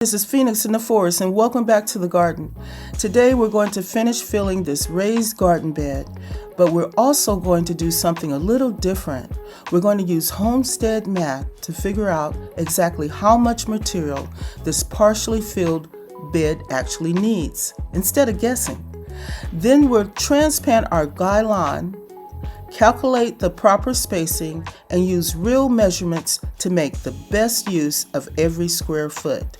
This is Phoenix in the Forest, and welcome back to the garden. Today we're going to finish filling this raised garden bed, but we're also going to do something a little different. We're going to use Homestead Math to figure out exactly how much material this partially filled bed actually needs, instead of guessing. Then we'll transplant our guy lawn, calculate the proper spacing, and use real measurements to make the best use of every square foot.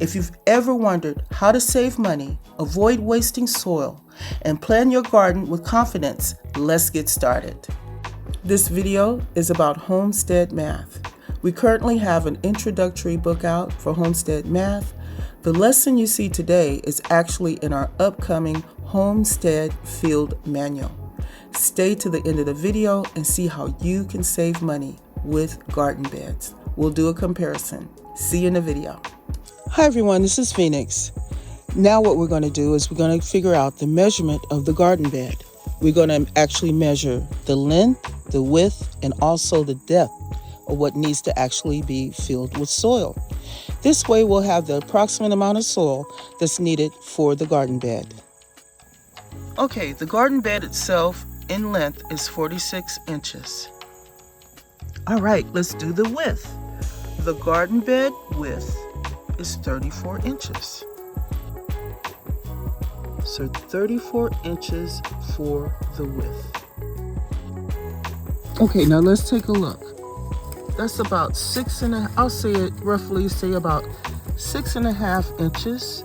If you've ever wondered how to save money, avoid wasting soil, and plan your garden with confidence, let's get started. This video is about Homestead Math. We currently have an introductory book out for Homestead Math. The lesson you see today is actually in our upcoming Homestead Field Manual. Stay to the end of the video and see how you can save money with garden beds. We'll do a comparison. See you in the video. Hi everyone, this is Phoenix. Now what we're going to do is we're going to figure out the measurement of the garden bed. We're going to actually measure the length, the width, and also the depth of what needs to actually be filled with soil. This way we'll have the approximate amount of soil that's needed for the garden bed. Okay, the garden bed itself in length is 46 inches. All right, let's do the width. The garden bed width is 34 inches. So 34 inches for the width. Okay, now let's take a look. That's about I'll say it roughly, say about 6.5 inches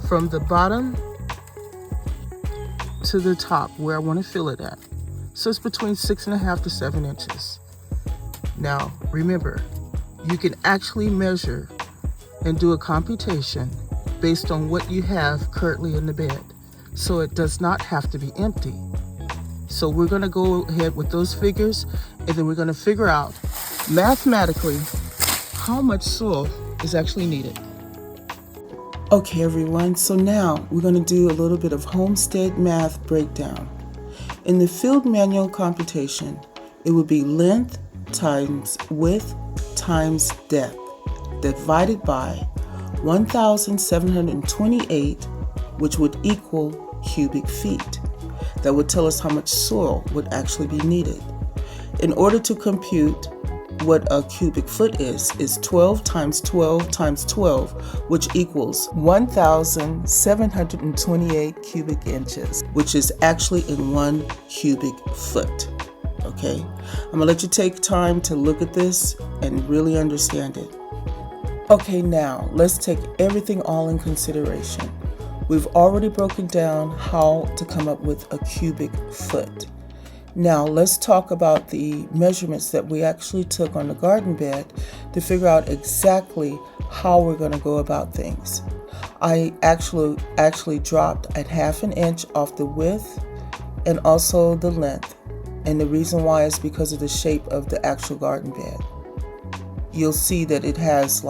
from the bottom to the top where I want to fill it at. So it's between 6.5 to 7 inches. Now remember, you can actually measure and do a computation based on what you have currently in the bed. So it does not have to be empty. So we're going to go ahead with those figures, and then we're going to figure out mathematically how much soil is actually needed. Okay everyone, so now we're going to do a little bit of Homestead Math breakdown. In the field manual computation, it would be length times width times depth divided by 1,728, which would equal cubic feet. That would tell us how much soil would actually be needed. In order to compute what a cubic foot is 12 times 12 times 12, which equals 1,728 cubic inches, which is actually in 1 cubic foot. Okay, I'm gonna let you take time to look at this and really understand it. Okay, now let's take everything all in consideration. We've already broken down how to come up with a cubic foot. Now let's talk about the measurements that we actually took on the garden bed to figure out exactly how we're going to go about things. I actually dropped at 1/2 inch off the width and also the length. And the reason why is because of the shape of the actual garden bed. You'll see that it has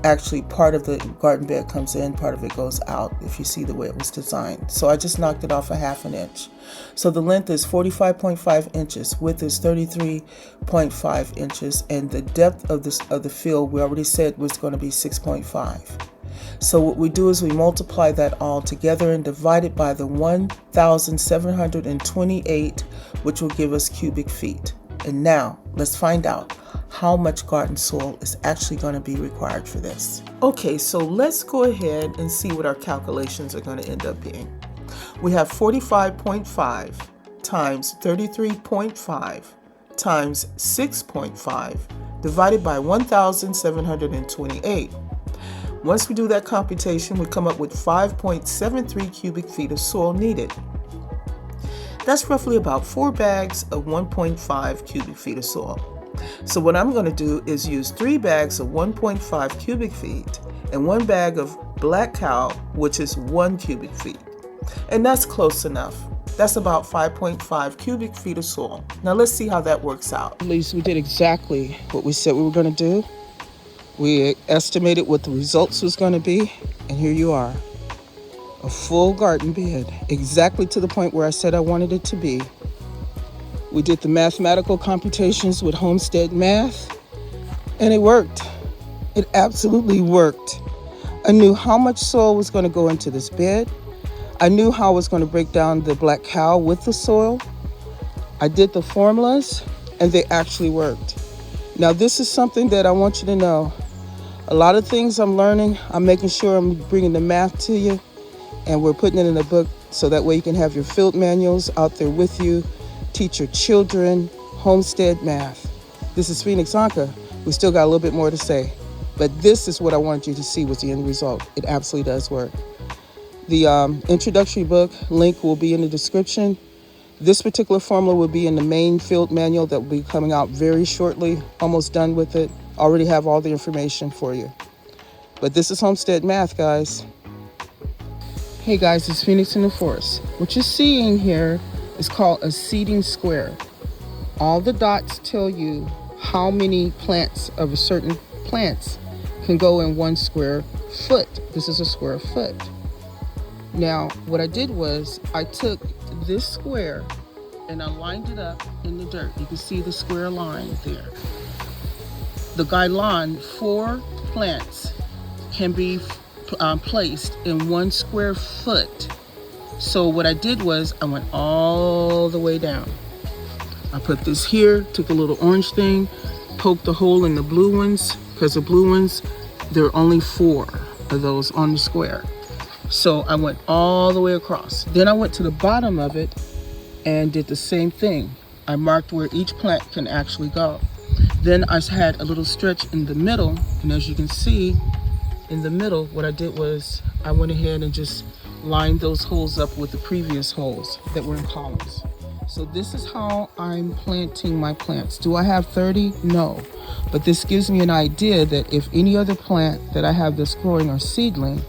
actually part of the garden bed comes in, part of it goes out if you see the way it was designed. So I just knocked it off 1/2 inch. So the length is 45.5 inches, width is 33.5 inches, and the depth of the field we already said was going to be 6.5. So what we do is we multiply that all together and divide it by the 1,728, which will give us cubic feet. And now let's find out how much garden soil is actually going to be required for this. Okay, so let's go ahead and see what our calculations are going to end up being. We have 45.5 times 33.5 times 6.5 divided by 1,728. Once we do that computation, we come up with 5.73 cubic feet of soil needed. That's roughly about 4 bags of 1.5 cubic feet of soil. So what I'm going to do is use 3 bags of 1.5 cubic feet and 1 bag of black cow, which is 1 cubic feet. And that's close enough. That's about 5.5 cubic feet of soil. Now let's see how that works out. At least we did exactly what we said we were going to do. We estimated what the results was going to be, and here you are. A full garden bed, exactly to the point where I said I wanted it to be. We did the mathematical computations with Homestead Math, and it worked. It absolutely worked. I knew how much soil was going to go into this bed. I knew how I was going to break down the black cow with the soil. I did the formulas and they actually worked. Now this is something that I want you to know. A lot of things I'm learning, I'm making sure I'm bringing the math to you, and we're putting it in a book so that way you can have your field manuals out there with you. Teach your children Homestead Math. This is Phoenix Anka. We still got a little bit more to say, but this is what I wanted you to see was the end result. It absolutely does work. The introductory book link will be in the description. This particular formula will be in the main field manual that will be coming out very shortly. Almost done with it. Already have all the information for you. But this is Homestead Math, guys. Hey guys, it's Phoenix in the Forest. What you're seeing here is called a seeding square. All the dots tell you how many plants of a certain plants can go in 1 square foot. This is a square foot. Now, what I did was I took this square and I lined it up in the dirt. You can see the square line there. The guideline 4 plants can be placed in 1 square foot. So what I did was I went all the way down. I put this here, took a little orange thing, poked a hole in the blue ones, because the blue ones, there are only 4 of those on the square. So I went all the way across. Then I went to the bottom of it and did the same thing. I marked where each plant can actually go. Then I had a little stretch in the middle, and as you can see, in the middle, what I did was I went ahead and just lined those holes up with the previous holes that were in columns. So this is how I'm planting my plants. Do I have 30? No. But this gives me an idea that if any other plant that I have that's growing or seedling,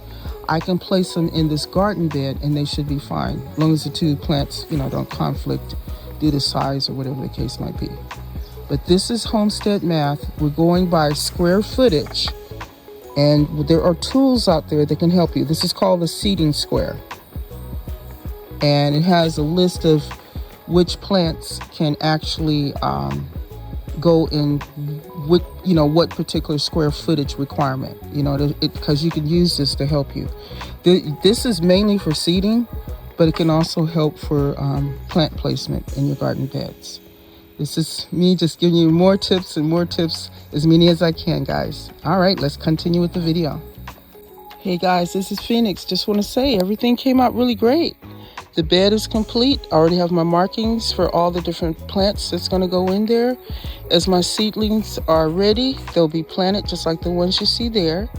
I can place them in this garden bed and they should be fine, as long as the 2 plants, don't conflict due to size or whatever the case might be. But this is Homestead Math. We're going by square footage, and there are tools out there that can help you. This is called a seeding square, and it has a list of which plants can actually go in what particular square footage requirement, because you can use this to help you. This is mainly for seeding, but it can also help for plant placement in your garden beds. This is me just giving you more tips and more tips, as many as I can, guys. All right, let's continue with the video. Hey guys, this is Phoenix. Just want to say everything came out really great. The bed is complete. I already have my markings for all the different plants that's going to go in there. As my seedlings are ready, they'll be planted just like the ones you see there.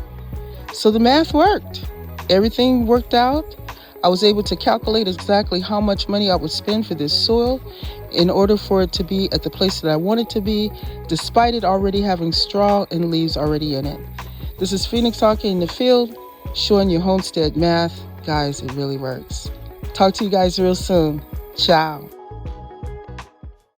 So the math worked. Everything worked out. I was able to calculate exactly how much money I would spend for this soil in order for it to be at the place that I want it to be, despite it already having straw and leaves already in it. This is Phoenix Anka in the field, showing you Homestead Math. Guys, it really works. Talk to you guys real soon. Ciao.